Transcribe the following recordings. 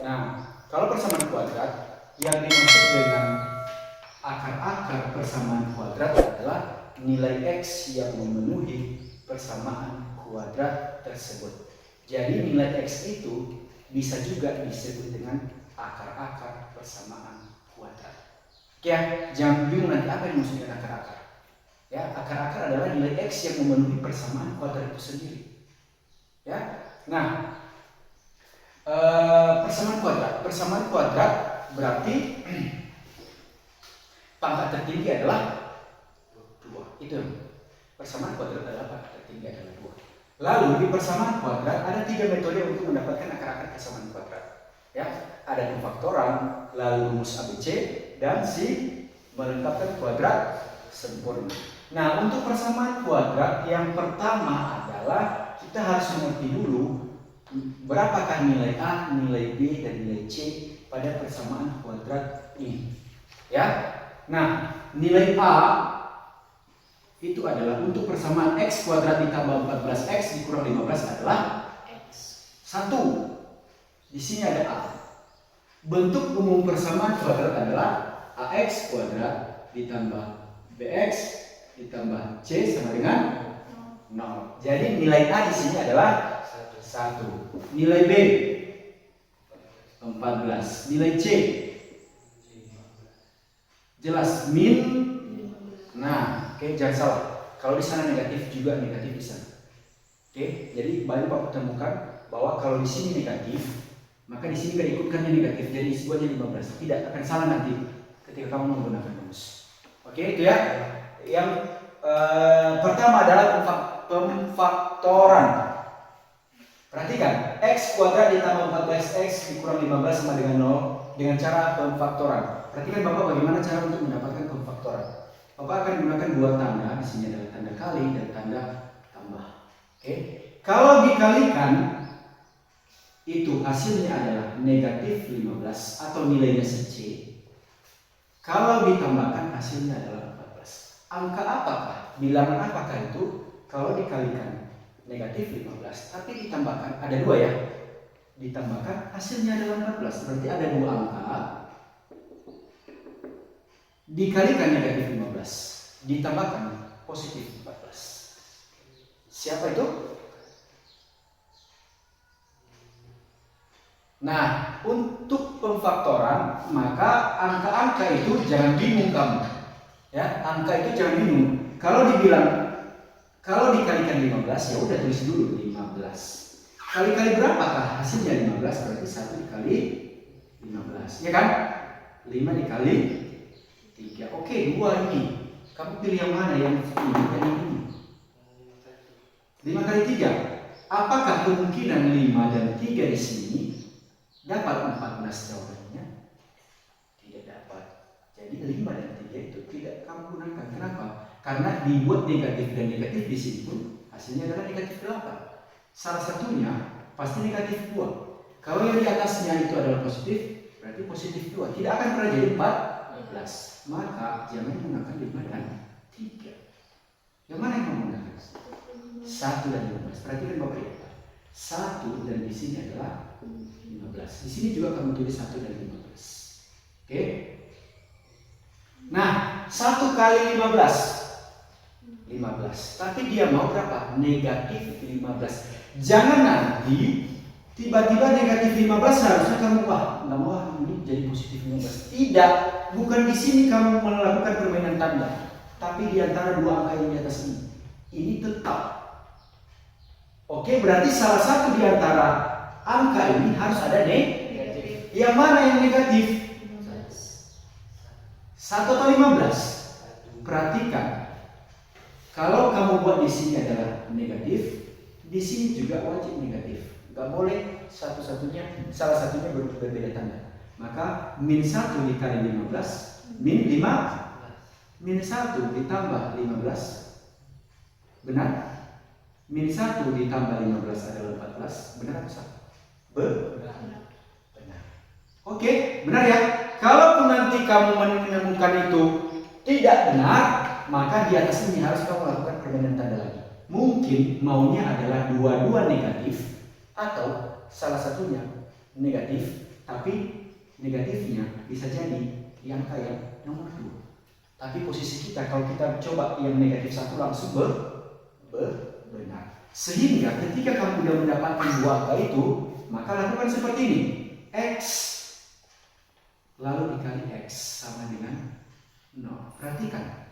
Nah, kalau persamaan kuadrat yang dimaksud dengan akar-akar persamaan kuadrat adalah nilai X yang memenuhi persamaan kuadrat tersebut. Jadi nilai X itu bisa juga disebut dengan akar-akar persamaan kuadrat. Oke ya, jangan bingung nanti apa yang maksudnya akar-akar. Ya, akar-akar adalah nilai X yang memenuhi persamaan kuadrat itu sendiri. Ya, nah persamaan kuadrat berarti pangkat tertinggi adalah 2. Itu persamaan kuadrat adalah pangkat tertinggi adalah 2. Lalu di persamaan kuadrat ada 3 metode untuk mendapatkan akar-akar persamaan kuadrat. Ya, ada pemfaktoran, lalu rumus ABC, dan si melengkapkan kuadrat sempurna. Nah, untuk persamaan kuadrat yang pertama adalah kita harus mengerti dulu berapakah nilai A, nilai B, dan nilai C pada persamaan kuadrat ini. Ya. Nah, nilai A itu adalah untuk persamaan X kuadrat ditambah 14X dikurang 15 adalah X. 1. Di sini ada A. Bentuk umum persamaan kuadrat adalah AX kuadrat ditambah BX ditambah C sama dengan 0. Jadi nilai A di sini adalah 1. Nilai B 14. Nilai C jelas min. Nah, oke, jangan salah. Kalau di sana negatif juga negatif di sana. Oke, jadi banyak Bapak temukan bahwa kalau di sini negatif, maka di sini kan ikutkannya negatif, jadi isinya 15. Tidak akan salah nanti ketika kamu menggunakan rumus. Oke, itu ya. Yang pertama adalah pemfaktoran. Perhatikan, X kuadrat ditambah 14X dikurang 15 sama dengan 0 dengan cara pemfaktoran. Perhatikan Bapak bagaimana cara untuk mendapatkan pemfaktoran. Bapak akan gunakan 2 tanda, di sini adalah tanda kali dan tanda tambah. Oke. Kalau dikalikan itu hasilnya adalah negatif 15 atau nilainya C. Kalau ditambahkan hasilnya adalah 14. Angka apakah? Bilangan apakah itu? Kalau dikalikan negatif 15 tapi ditambahkan, ada 2 ya, ditambahkan hasilnya adalah 14, berarti ada 2 angka dikalikan negatif 15 ditambahkan positif 14. Siapa itu? Nah, untuk pemfaktoran maka angka-angka itu jangan bingung kamu ya, angka itu jangan bingung. Kalau dikalikan 15 ya udah tulis dulu 15. Kali-kali berapakah hasilnya 15? Berarti 1 dikali 15. Ya kan? 5 dikali 3. Oke, 2 ini. Kamu pilih yang mana? Yang ini dan yang ini. 5 kali 3. Apakah kemungkinan 5 dan 3 di sini dapat 14 jawabannya? Tidak dapat. Jadi 5 dan 3 itu tidak kamu gunakan. Kenapa? Karena dibuat negatif dan negatif di sini pun hasilnya adalah negatif 8. Salah satunya pasti negatif 2. Kalau yang di atasnya itu adalah positif, berarti positif 2. Tidak akan pernah jadi 14. Maka jangan menggunakan 5 dan 3. Yang mana yang menggunakan? 1 dan 15. Perhatikan Bapak ya. 1 dan di sini adalah 15. Di sini juga kamu tulis 1 dan 15. Oke? Nah, 1 kali 15. Tapi dia mau berapa? Negatif 15. Jangan nanti tiba-tiba negatif 15 harusnya kamu nggak mau ini jadi positif 15. Tidak, bukan di sini kamu melakukan permainan tanda, tapi di antara 2 angka yang di atas ini. Ini tetap. Oke, berarti salah satu di antara angka ini harus ada negatif. Yang mana yang negatif? 1 atau 15? Perhatikan. Kalau kamu buat di sini adalah negatif, di sini juga wajib negatif. Gak boleh salah satunya berbeda tanda. Maka min 1 dikali 15, min 5, min 1 ditambah 15, benar? Min 1 ditambah 15 adalah 14, benar atau salah? Benar. Oke, benar ya? Kalaupun nanti kamu menemukan itu tidak benar, maka di atas ini harus kamu lakukan perbandingan tanda lagi. Mungkin maunya adalah dua-dua negatif atau salah satunya negatif Tapi negatifnya bisa jadi di angka yang nomor 2. Tapi posisi kita kalau kita coba yang negatif 1 langsung benar. Sehingga ketika kamu sudah mendapatkan dua angka itu, maka lakukan seperti ini. X lalu dikali X sama dengan 0. Perhatikan.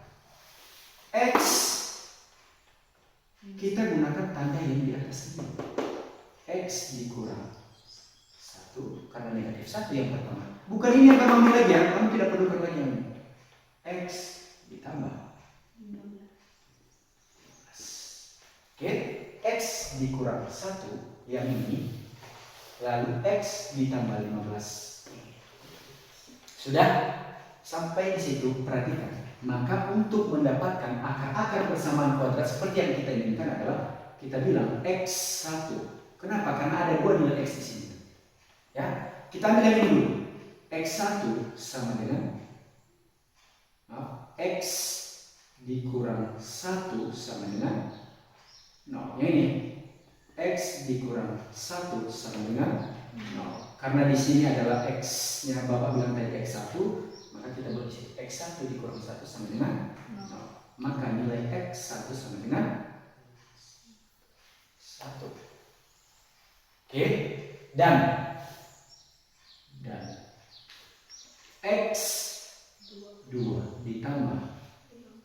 X kita gunakan tanda yang di atas ini. X dikurang 1 karena negatif 1 yang pertama. Bukan ini yang kamu ambil lagi ya, kamu tidak perlukan lagi yang ini. X ditambah 15. Oke, X dikurang 1 yang ini, lalu X ditambah 15. Sudah? Sampai di situ perhatikan. Maka untuk mendapatkan akar-akar persamaan kuadrat seperti yang kita inginkan adalah kita bilang X1. Kenapa? Karena ada dua nilai X di sini. Ya, kita ambil yang ini dulu. X1 sama dengan X dikurang 1 sama dengan 0. Yang ini X dikurang 1 sama dengan 0. Karena di sini adalah X-nya Bapak bilang tadi X1, maka kita buat di sini X1 dikurang 1 sama dengan 0. Maka nilai X1 sama dengan 1. Oke, dan X2 ditambah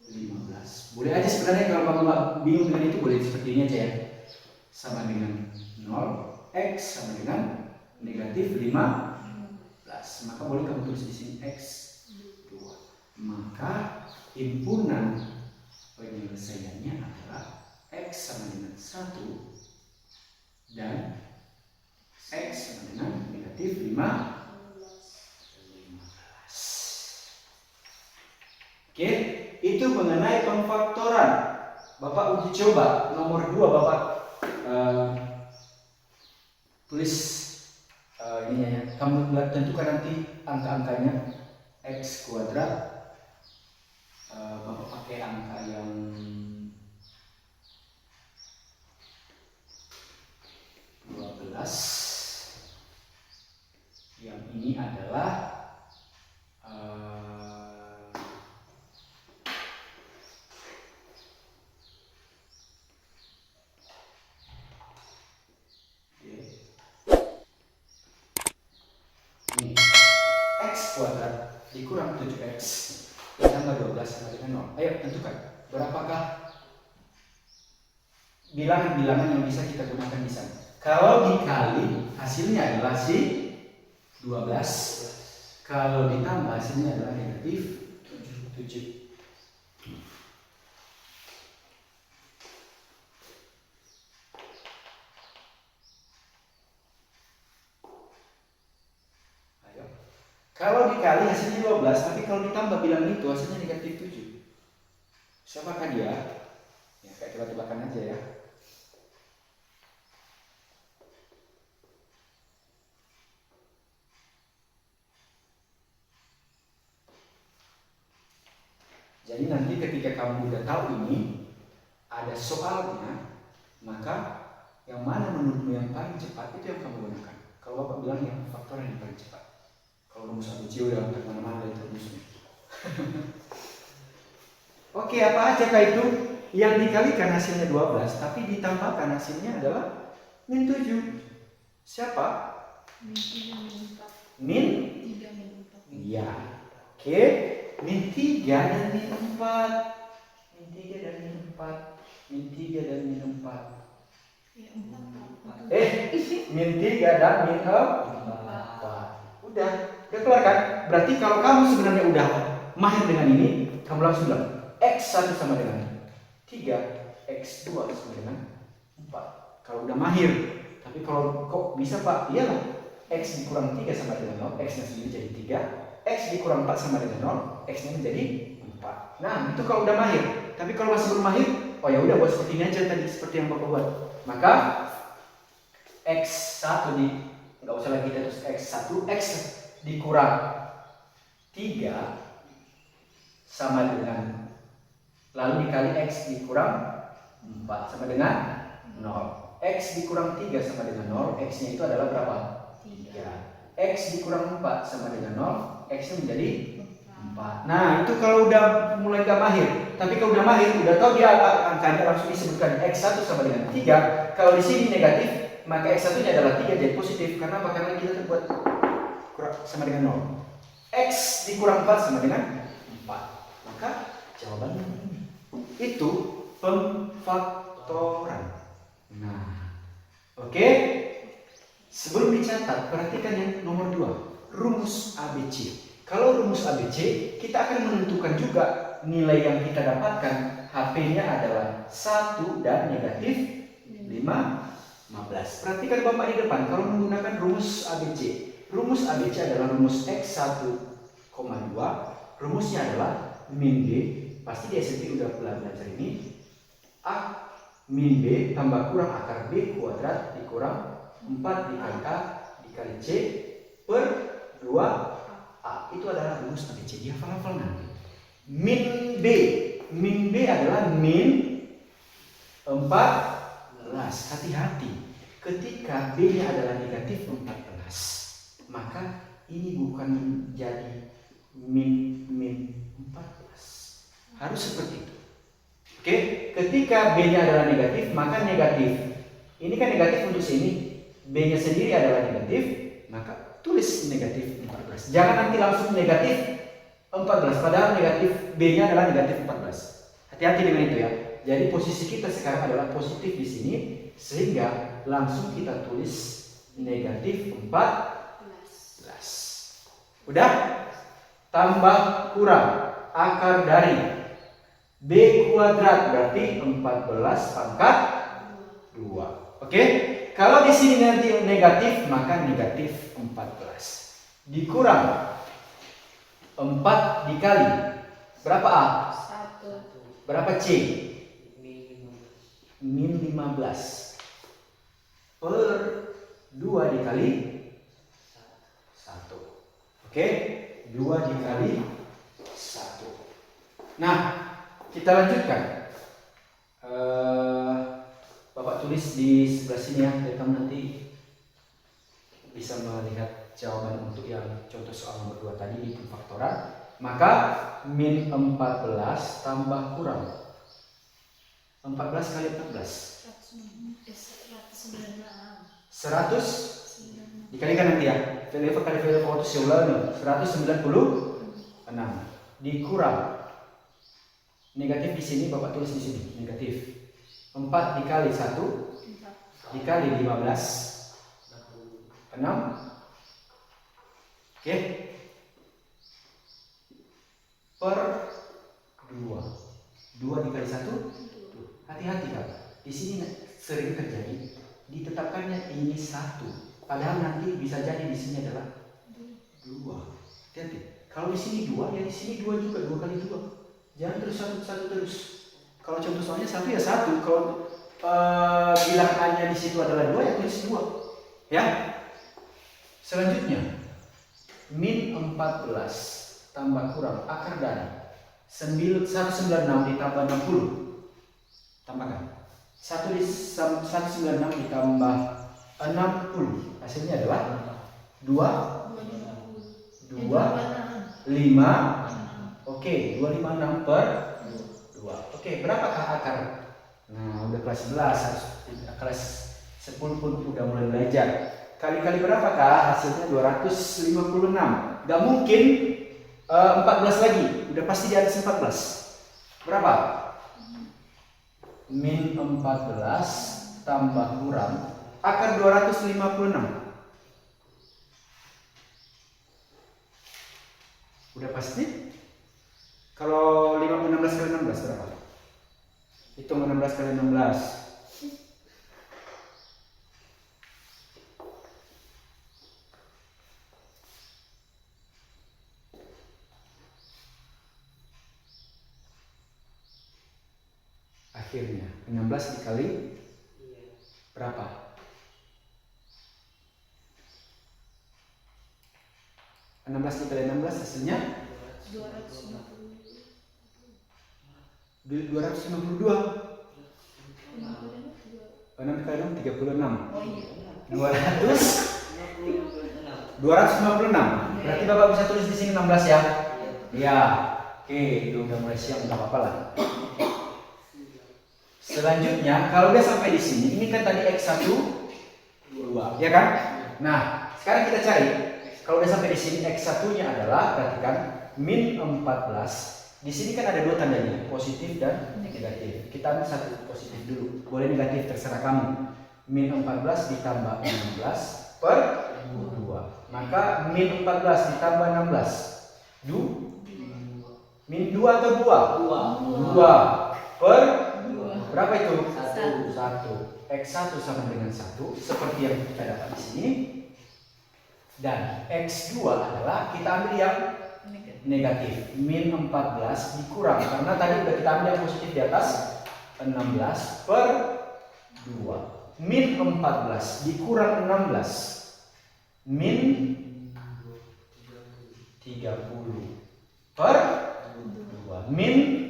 15. Boleh aja sebenarnya kalau Bapak bingung dengan itu, boleh seperti ini aja ya. Sama dengan 0, X sama dengan negatif 15. Maka boleh kamu tulis di sini X2. Maka himpunan penyelesaiannya adalah X sama dengan 1 dan X sama dengan negatif 15. Oke, itu mengenai pemfaktoran. Bapak uji coba nomor 2 Bapak tulis ini ya. Kamu tentukan nanti angka-angkanya X kuadrat. Bapak pakai angka yang 12. Yang ini adalah ini X kuadrat dikurang 7X ditambah 12 sama dengan 0. Ayo tentukan berapakah bilangan-bilangan yang bisa kita gunakan di sana. Kalau dikali hasilnya adalah si 12. Kalau ditambah hasilnya adalah negatif 7. Ayo. Kalau dikali hasilnya 12, tapi kalau ditambah bilangan itu hasilnya negatif 7. Siapakah dia? Ya, kayak tebak-tebakan aja ya. Jadi nanti ketika kamu udah tahu ini, ada soalnya, maka yang mana menurutmu yang paling cepat itu yang kamu gunakan. Kalau Bapak bilang yang faktor yang paling cepat. Kalau rumus ABC udah kemana-mana itu rumusnya. Oke, apa aja kah itu? Yang dikalikan hasilnya 12, tapi ditambahkan hasilnya adalah min 7. Siapa? Min 3 min 4. Min 3 min 4. Iya. Oke. Min 3 dan min 4. Min 3 dan min 4. Min 3 dan min 4. Ya, 4. Min 3 dan min 4. Udah keluar kan? Berarti kalau kamu sebenarnya udah mahir dengan ini, kamu langsung bilang X1 sama dengan 3, X2 sama dengan 4. Kalau udah mahir. Tapi kalau kok bisa Pak? Iyalah. X dikurang 3 sama dengan 0, X-nya sendiri jadi 3. X dikurang 4 sama dengan 0, X-nya menjadi 4. Nah, itu kalau udah mahir. Tapi kalau masih belum mahir, oh ya udah buat seperti ini aja tadi, seperti yang Bapak buat. Maka X1 nggak usah lagi terus X1, X dikurang 3 sama dengan, lalu dikali X dikurang 4 sama dengan 0. X dikurang 3 sama dengan 0, X-nya itu adalah berapa? 3. X dikurang 4 sama dengan 0, X nya menjadi 4. Nah, itu kalau udah mulai gak mahir. Tapi kalau udah mahir, udah tahu dia angkanya, langsung disebutkan X1 sama dengan 3. Kalau di sini negatif, maka X1 nya adalah 3 jadi positif. Karena apa? Karena kita buat kurang sama dengan 0. X dikurang 4 sama dengan 4. Maka jawabannya ini. Itu pemfaktoran. Nah, oke. Sebelum dicatat, perhatikan yang nomor 2, rumus ABC. Kalau rumus ABC, kita akan menentukan juga nilai yang kita dapatkan. HP-nya adalah 1 dan negatif 15. Perhatikan Bapak di depan, kalau menggunakan rumus ABC. Rumus ABC adalah rumus X1, 2. Rumusnya adalah min B. Pasti di SMP udah belajar ini. A min B tambah kurang akar B kuadrat dikurang 4 dikali A dikali C per 2A. Itu adalah rumus ABC. Dia hafal-hafal nanti. Min B adalah min 14. Hati-hati. Ketika B-nya adalah negatif 14, maka ini bukan jadi min 14. Harus seperti itu. Oke, ketika B-nya adalah negatif, maka negatif. Ini kan negatif untuk sini. B-nya sendiri adalah negatif, maka tulis negatif 14. Jangan nanti langsung negatif 14, padahal negatif B-nya adalah negatif 14. Hati-hati dengan itu ya. Jadi posisi kita sekarang adalah positif di sini, sehingga langsung kita tulis negatif 14. Udah? Tambah kurang akar dari B kuadrat berarti 14 pangkat 2. Oke? Kalau di sini nanti negatif, maka negatif 14. Dikurang 4 dikali berapa A? 1. Berapa C? Min 15 per 2 dikali 1. Oke? 2 dikali 1. Nah, kita lanjutkan. Bapak tulis di sebelah sini ya, biar kamu nanti bisa melihat jawaban untuk yang contoh soal nomor 2 tadi di pemfaktoran. Maka min 14 tambah kurang 14 kali 14 100 dikalikan nanti ya. Veleva kali veleva itu seulana 196 dikurang negatif di sini, Bapak tulis di sini negatif 4 dikali 1 dikali 15 6. Oke. Per 2. 2 dikali 1. Hati-hati Kak. Di sini sering terjadi ditetapkannya ini 1. Padahal nanti bisa jadi di sini adalah 2. Hati-hati. Kalau di sini 2, ya di sini 2 juga, 2 kali 2. Jangan terus satu terus. Kalau contoh soalnya 1 ya 1. Kalau bilangannya di situ adalah 2, ya tulis 2. Ya. Selanjutnya min 14 tambah kurang akar dari 196 ditambah 60. Tambahkan 196 ditambah 60. Hasilnya adalah 256. Oke, 256 per 2. Oke, berapakah akar? Nah, udah kelas 11, kelas 10 pun udah mulai belajar. Kali-kali berapakah? Hasilnya 256. Gak mungkin 14 lagi. Udah pasti di atas 14. Berapa? Min 14 tambah kurang akar 256. Udah pasti? Kalau 16 kali 16 berapa? Hitung 16 kali 16. Akhirnya 16 dikali berapa? 16 dikali 16 hasilnya 252. 6 kali 6 36. Oh iya. 200 256. Berarti Bapak bisa tulis di sini 16 ya? Iya. Oke, itu udah mulai siap, nggak apa-apa lah. Selanjutnya, kalau udah sampai di sini, ini kan tadi X1, 2, ya kan? Nah, sekarang kita cari. Kalau udah sampai di sini, X1-nya adalah, perhatikan, min 14. Di sini kan ada dua tandanya, positif dan negatif. Kita ambil satu positif dulu, boleh negatif, terserah kamu. Min 14 ditambah 16 per 2. Maka min 14 ditambah 16. Min 2 atau 2? 2 per 2. Berapa itu? 1. X1 sama dengan 1 seperti yang kita dapat di sini. Dan X2 adalah kita ambil yang negatif. Min 14 dikurang karena tadi udah kita ambil yang positif di atas 16 per 2. Min 14 dikurang 16. Min 30 per 2. Min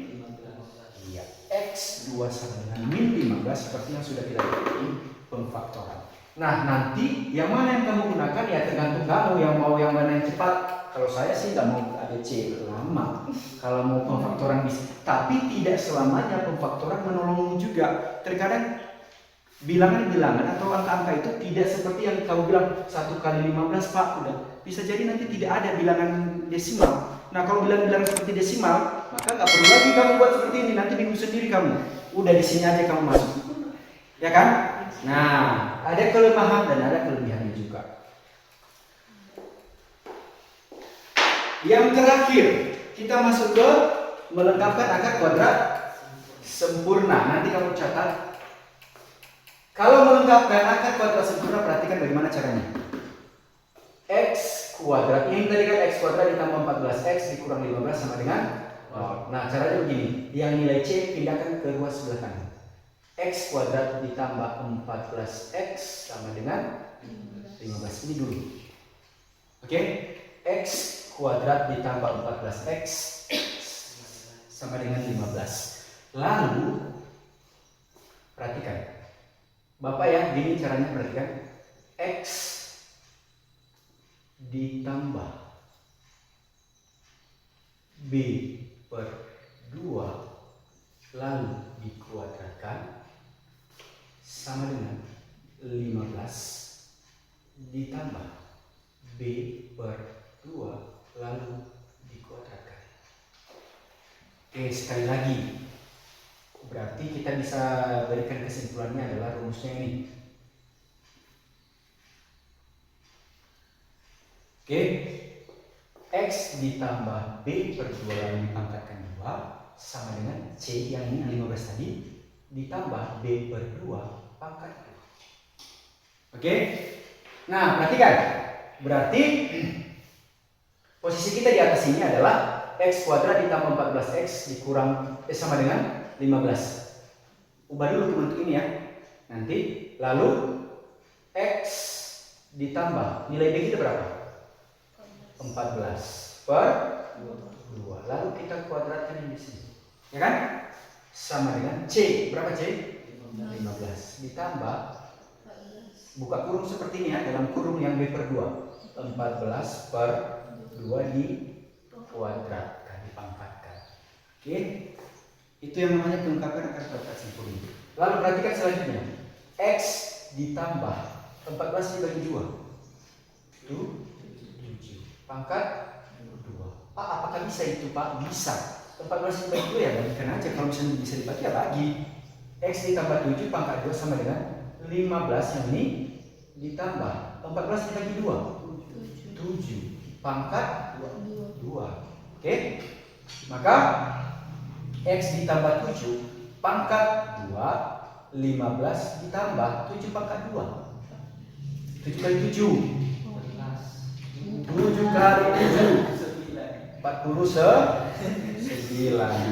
X2 sama dengan min 15 seperti yang sudah kita lihat di pemfaktoran. Nah, nanti yang mana yang kamu gunakan ya tergantung kamu, yang mau yang mana yang cepat. Kalau saya sih nggak mau ABC lama. Kalau mau pemfaktoran bisa, tapi tidak selamanya pemfaktoran menolongmu juga. Terkadang bilangan-bilangan atau angka-angka itu tidak seperti yang kamu bilang 1 kali 15 Pak, udah bisa jadi nanti tidak ada bilangan desimal. Nah, kalau bilangan-bilangan seperti desimal, maka nggak perlu lagi kamu buat seperti ini, nanti bingung sendiri kamu. Udah di sini aja kamu masuk, ya kan? Nah, ada kelemahan dan ada kelebihannya juga. Yang terakhir, kita masuk ke melengkapkan akar kuadrat sempurna. Nanti kamu catat. Kalau melengkapkan akar kuadrat sempurna, perhatikan bagaimana caranya. X kuadrat, ini tadi kan X kuadrat ditambah 14X dikurang 15 sama dengan 0. Nah, caranya begini. Yang nilai C pindahkan ke ruas sebelah kanan. X kuadrat ditambah 14X sama dengan 15. Ini dulu. Oke? X kuadrat ditambah 14X sama dengan 15. Lalu perhatikan. Bapak ya, gini caranya, perhatikan. X ditambah B per 2 lalu dikuadratkan sama dengan 15 ditambah B per 2 lalu dikuadratkan. Oke, sekali lagi. Berarti kita bisa berikan kesimpulannya adalah rumusnya ini. Oke, X ditambah B per 2 lalu dipangkatkan 2 sama dengan C yang ini 15 tadi ditambah B per 2 pangkat 2. Oke, nah perhatikan. Berarti posisi kita di atas ini adalah X kuadrat ditambah 14X dikurang sama dengan 15. Ubah dulu bentuk ini ya. Nanti lalu X ditambah nilai B kita berapa? 14 per 2. Lalu kita kuadratkan ini di sini. Ya kan? Sama dengan C. Berapa C? 15 ditambah buka kurung seperti ini ya, dalam kurung yang B per 2. 14 per 2 dikuadratkan, dipangkatkan. Oke? Itu yang namanya pelengkapan akar kuadrat sempurna. Lalu perhatikan selanjutnya. X ditambah 14 dibagi 2. 7 pangkat 2. Pak, apakah bisa itu Pak? Bisa. 14 dibagi 2 ya bagikan aja. Kalau misalnya bisa dibagi ya bagi. X ditambah 7 pangkat 2 sama dengan 15 yang ini ditambah 14 dibagi 2. 7 pangkat 2. Oke? Maka X ditambah 7 pangkat 2, 15 ditambah 7 pangkat 2. 7 kali 7 7 kali 7 49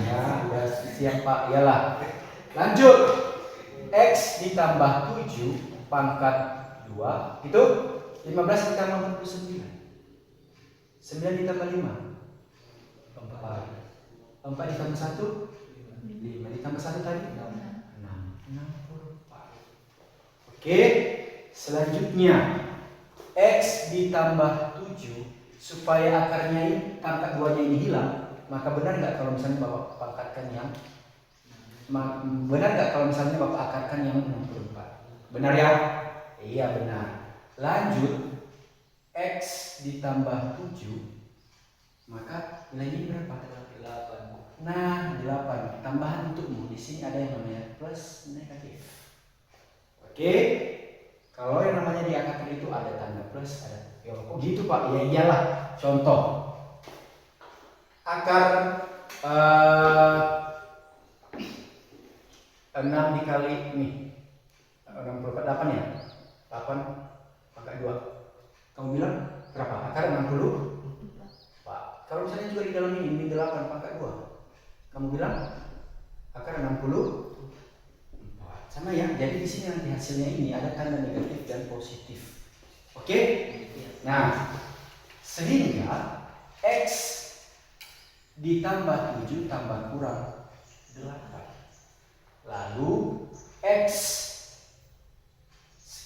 ya, udah siap Pak, iyalah. Lanjut. X ditambah 7 pangkat 2 itu 15 ditambah 49. 9 ditambah 5 4 ditambah 1 5 ditambah 1 tadi 6 64. Oke, selanjutnya X ditambah 7 supaya akarnya ini, pangkat 2 nya ini hilang, maka benar nggak kalau misalnya Bapak pangkatkan yang benar nggak kalau misalnya Bapak akarkan yang 64? Benar ya? Iya benar. Lanjut, X ditambah 7, maka nilainya berapa? 8. Nah, 8. Tambahan untukmu. Di sini ada yang namanya plus negatif. Oke. Kalau yang namanya diakarkan itu ada tanda plus, ada. Ya, kok gitu Pak? Ya iyalah. Contoh. Akar 6 dikali nih 68 ya? 8 pangkat 2. Kamu bilang berapa? Akar 60? Pak, kalau misalnya juga di dalam ini 8 pangkat 2. Kamu bilang akar 60? Sama ya. Jadi di sini nanti hasilnya ini ada tanda negatif dan positif. Oke? Nah, sehingga X ditambah 7 tambah kurang 8. Lalu X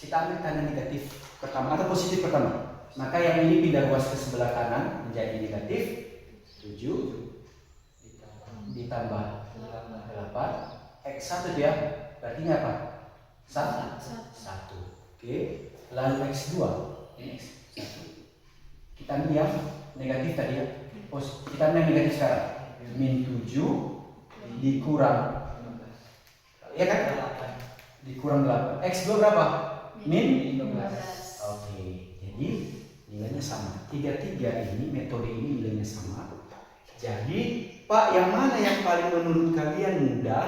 kita ambil tanda negatif pertama atau positif pertama. Maka yang ini pindah ruas ke sebelah kanan menjadi negatif 7 ditambah 8. X1 dia berarti apa? 1. Oke. Lalu X2 ini X1. Kita ambil yang negatif tadi ya. Kita ambil yang negatif sekarang. Min 7 dikurang, ya kan? Dikurang 8. X2 berapa? Min 15. Oke. Jadi nilainya sama. Tiga-tiga ini metode ini nilainya sama. Jadi Pak, yang mana yang paling menurut kalian mudah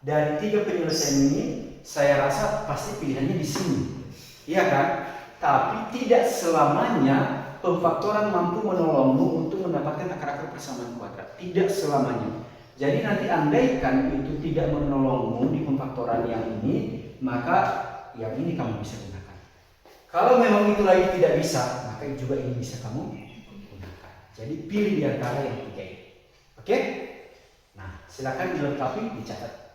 dari 3 penyelesaian ini? Saya rasa pasti pilihannya di sini, iya kan? Tapi tidak selamanya pemfaktoran mampu menolongmu untuk mendapatkan akar-akar persamaan kuadrat. Tidak selamanya. Jadi nanti andaikan itu tidak menolongmu di pemfaktoran yang ini, maka yang ini kamu bisa gunakan. Kalau memang itu lagi tidak bisa, maka juga ini bisa kamu gunakan. Jadi pilih di antara yang 3 ini. Oke? Nah, silakan dilengkapi, dicatat.